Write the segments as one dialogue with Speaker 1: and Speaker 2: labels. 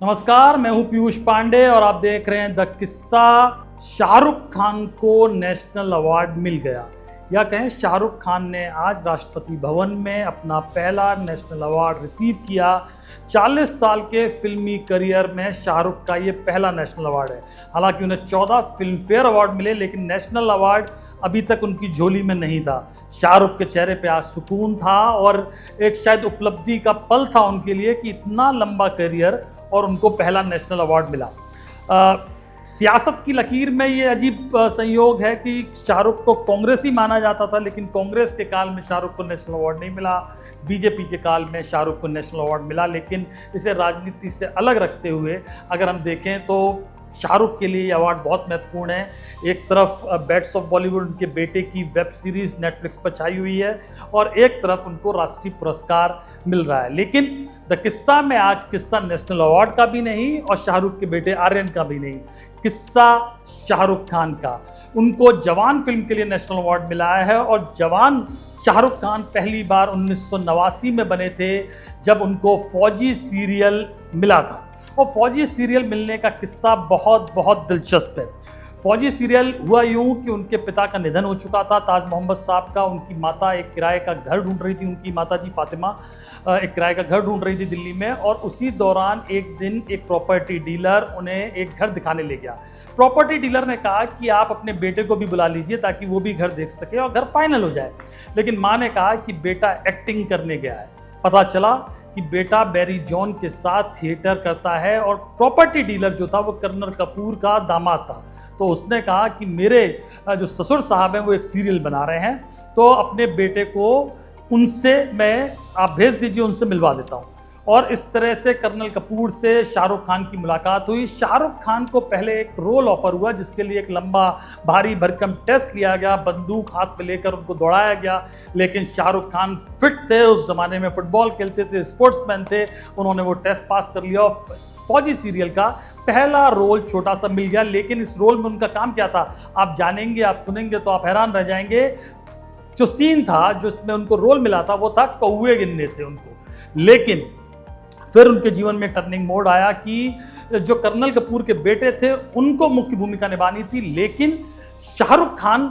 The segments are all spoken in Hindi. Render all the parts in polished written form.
Speaker 1: नमस्कार, मैं हूं पीयूष पांडे और आप देख रहे हैं द किस्सा। शाहरुख खान को नेशनल अवार्ड मिल गया, या कहें शाहरुख खान ने आज राष्ट्रपति भवन में अपना पहला नेशनल अवार्ड रिसीव किया। 40 साल के फिल्मी करियर में शाहरुख का ये पहला नेशनल अवार्ड है। हालांकि उन्हें 14 फिल्म फेयर अवार्ड मिले, लेकिन नेशनल अवार्ड अभी तक उनकी झोली में नहीं था। शाहरुख के चेहरे पे आज सुकून था और एक शायद उपलब्धि का पल था उनके लिए कि इतना लंबा करियर और उनको पहला नेशनल अवार्ड मिला। सियासत की लकीर में ये अजीब संयोग है कि शाहरुख को कांग्रेसी माना जाता था, लेकिन कांग्रेस के काल में शाहरुख को नेशनल अवार्ड नहीं मिला। बीजेपी के काल में शाहरुख को नेशनल अवार्ड मिला, लेकिन इसे राजनीति से अलग रखते हुए अगर हम देखें तो शाहरुख के लिए ये अवार्ड बहुत महत्वपूर्ण है। एक तरफ बैट्स ऑफ बॉलीवुड उनके बेटे की वेब सीरीज नेटफ्लिक्स पर छाई हुई है और एक तरफ उनको राष्ट्रीय पुरस्कार मिल रहा है। लेकिन द किस्सा में आज किस्सा नेशनल अवार्ड का भी नहीं और शाहरुख के बेटे आर्यन का भी नहीं। किस्सा शाहरुख खान का, उनको जवान फिल्म के लिए नेशनल अवार्ड मिला है और जवान शाहरुख खान पहली बार 1989 में बने थे, जब उनको फौजी सीरियल मिला था। और फौजी सीरियल मिलने का किस्सा बहुत बहुत दिलचस्प है। फौजी सीरियल हुआ यूं कि उनके पिता का निधन हो चुका था, ताज मोहम्मद साहब का। उनकी माता एक किराए का घर ढूंढ रही थी, उनकी माता जी फातिमा एक किराए का घर ढूंढ रही थी दिल्ली में। और उसी दौरान एक दिन एक प्रॉपर्टी डीलर उन्हें एक घर दिखाने ले गया। प्रॉपर्टी डीलर ने कहा कि आप अपने बेटे को भी बुला लीजिए ताकि वो भी घर देख सके और घर फाइनल हो जाए। लेकिन माँ ने कहा कि बेटा एक्टिंग करने गया है। पता चला कि बेटा बैरी जॉन के साथ थिएटर करता है और प्रॉपर्टी डीलर जो था वो कर्नल कपूर का दामाद था। तो उसने कहा कि मेरे जो ससुर साहब हैं वो एक सीरियल बना रहे हैं, तो अपने बेटे को उनसे आप भेज दीजिए, उनसे मिलवा देता हूँ। और इस तरह से कर्नल कपूर से शाहरुख खान की मुलाकात हुई। शाहरुख खान को पहले एक रोल ऑफर हुआ जिसके लिए एक लंबा भारी भरकम टेस्ट लिया गया, बंदूक हाथ में लेकर उनको दौड़ाया गया। लेकिन शाहरुख खान फिट थे, उस ज़माने में फुटबॉल खेलते थे, स्पोर्ट्समैन थे, उन्होंने वो टेस्ट पास कर लिया और फौजी सीरियल का पहला रोल छोटा सा मिल गया। लेकिन इस रोल में उनका काम क्या था आप जानेंगे, आप सुनेंगे तो आप हैरान रह जाएंगे। जो सीन था जिसमें उनको रोल मिला था वो था कौवे गिनने थे उनको। लेकिन फिर उनके जीवन में टर्निंग मोड आया कि जो कर्नल कपूर के बेटे थे उनको मुख्य भूमिका निभानी थी, लेकिन शाहरुख खान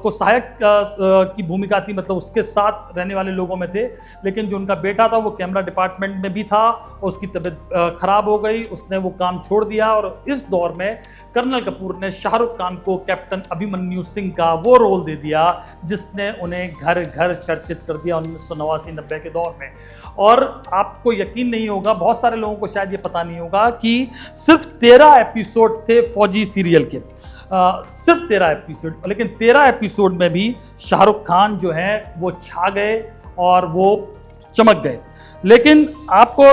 Speaker 1: को सहायक की भूमिका थी, मतलब उसके साथ रहने वाले लोगों में थे। लेकिन जो उनका बेटा था वो कैमरा डिपार्टमेंट में भी था और उसकी तबीयत खराब हो गई, उसने वो काम छोड़ दिया। और इस दौर में कर्नल कपूर ने शाहरुख खान को कैप्टन अभिमन्यु सिंह का वो रोल दे दिया जिसने उन्हें घर घर चर्चित कर दिया 1989-90 के दौर में। और आपको यकीन नहीं होगा, बहुत सारे लोगों को शायद ये पता नहीं होगा कि सिर्फ 13 एपिसोड थे फौजी सीरियल के, सिर्फ 13 एपिसोड, लेकिन 13 एपिसोड में भी शाहरुख खान जो है वो छा गए और वो चमक गए। लेकिन आपको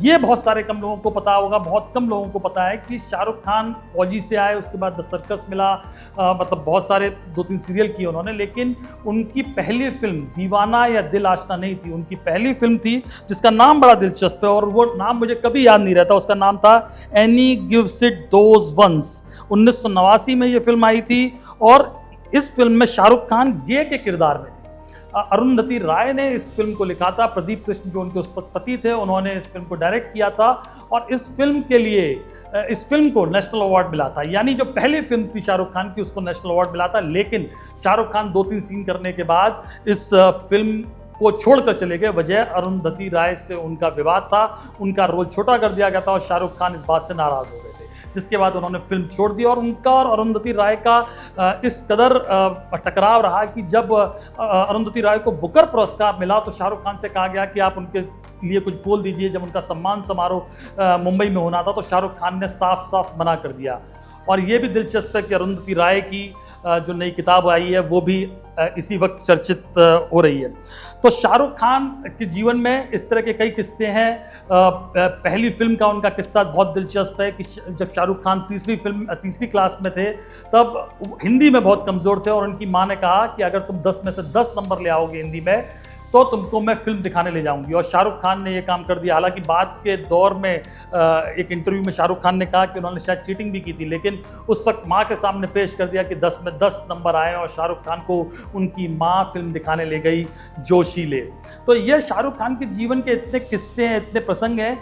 Speaker 1: ये बहुत सारे कम लोगों को पता होगा, बहुत कम लोगों को पता है कि शाहरुख खान फौजी से आए, उसके बाद द सर्कस मिला, मतलब बहुत सारे 2-3 सीरियल किए उन्होंने। लेकिन उनकी पहली फिल्म दीवाना या दिल आशना नहीं थी, उनकी पहली फिल्म थी जिसका नाम बड़ा दिलचस्प है और वो नाम मुझे कभी याद नहीं रहता। उसका नाम था Annie gives it those once. 1989 में ये फिल्म आई थी और इस फिल्म में शाहरुख खान गे के किरदार में थे। अरुंधति राय ने इस फिल्म को लिखा था, प्रदीप कृष्ण जो उनके उस वक्त पति थे उन्होंने इस फिल्म को डायरेक्ट किया था और इस फिल्म के लिए इस फिल्म को नेशनल अवार्ड मिला था। यानी जो पहली फिल्म थी शाहरुख खान की उसको नेशनल अवार्ड मिला था। लेकिन शाहरुख खान 2-3 सीन करने के बाद इस फिल्म को छोड़कर चले गए। वजह अरुंधति राय से उनका विवाद था, उनका रोल छोटा कर दिया गया था और शाहरुख खान इस बात से नाराज हो गए थे, जिसके बाद उन्होंने फिल्म छोड़ दी। और उनका और अरुंधति राय का इस कदर टकराव रहा कि जब अरुंधति राय को बुकर पुरस्कार मिला तो शाहरुख खान से कहा गया कि आप उनके लिए कुछ बोल दीजिए। जब उनका सम्मान समारोह मुंबई में होना था तो शाहरुख खान ने साफ साफ मना कर दिया। और ये भी दिलचस्प है कि अरुंधति राय की जो नई किताब आई है वो भी इसी वक्त चर्चित हो रही है। तो शाहरुख खान के जीवन में इस तरह के कई किस्से हैं। पहली फिल्म का उनका किस्सा बहुत दिलचस्प है कि जब शाहरुख खान तीसरी क्लास में थे तब हिंदी में बहुत कमज़ोर थे और उनकी माँ ने कहा कि अगर तुम 10 में से 10 नंबर ले आओगे हिंदी में तो तुमको मैं फिल्म दिखाने ले जाऊंगी। और शाहरुख खान ने ये काम कर दिया। हालांकि बाद के दौर में एक इंटरव्यू में शाहरुख खान ने कहा कि उन्होंने शायद चीटिंग भी की थी, लेकिन उस वक्त माँ के सामने पेश कर दिया कि 10 में 10 नंबर आए और शाहरुख खान को उनकी माँ फिल्म दिखाने ले गई जोशीले। तो ये शाहरुख खान के जीवन के इतने किस्से हैं, इतने प्रसंग हैं।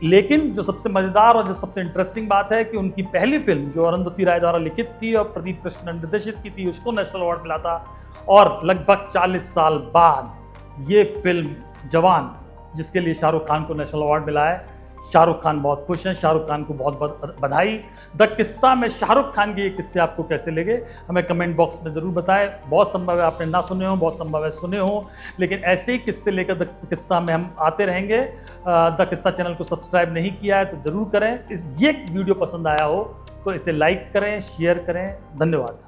Speaker 1: लेकिन जो सबसे मज़ेदार और जो सबसे इंटरेस्टिंग बात है कि उनकी पहली फिल्म जो अरुंधति राय द्वारा लिखित थी और प्रदीप कृष्ण ने निर्देशित की थी, उसको नेशनल अवार्ड मिला था। और लगभग 40 साल बाद ये फिल्म जवान, जिसके लिए शाहरुख खान को नेशनल अवार्ड मिला है, शाहरुख खान बहुत खुश हैं। शाहरुख खान को बहुत बहुत बधाई। द किस्सा में शाहरुख खान के ये किस्से आपको कैसे लगे हमें कमेंट बॉक्स में ज़रूर बताएं। बहुत संभव है आपने ना सुने हो, बहुत संभव है सुने हो, लेकिन ऐसे ही किस्से लेकर द किस्सा में हम आते रहेंगे। द किस्सा चैनल को सब्सक्राइब नहीं किया है तो ज़रूर करें। ये वीडियो पसंद आया हो तो इसे लाइक करें, शेयर करें। धन्यवाद।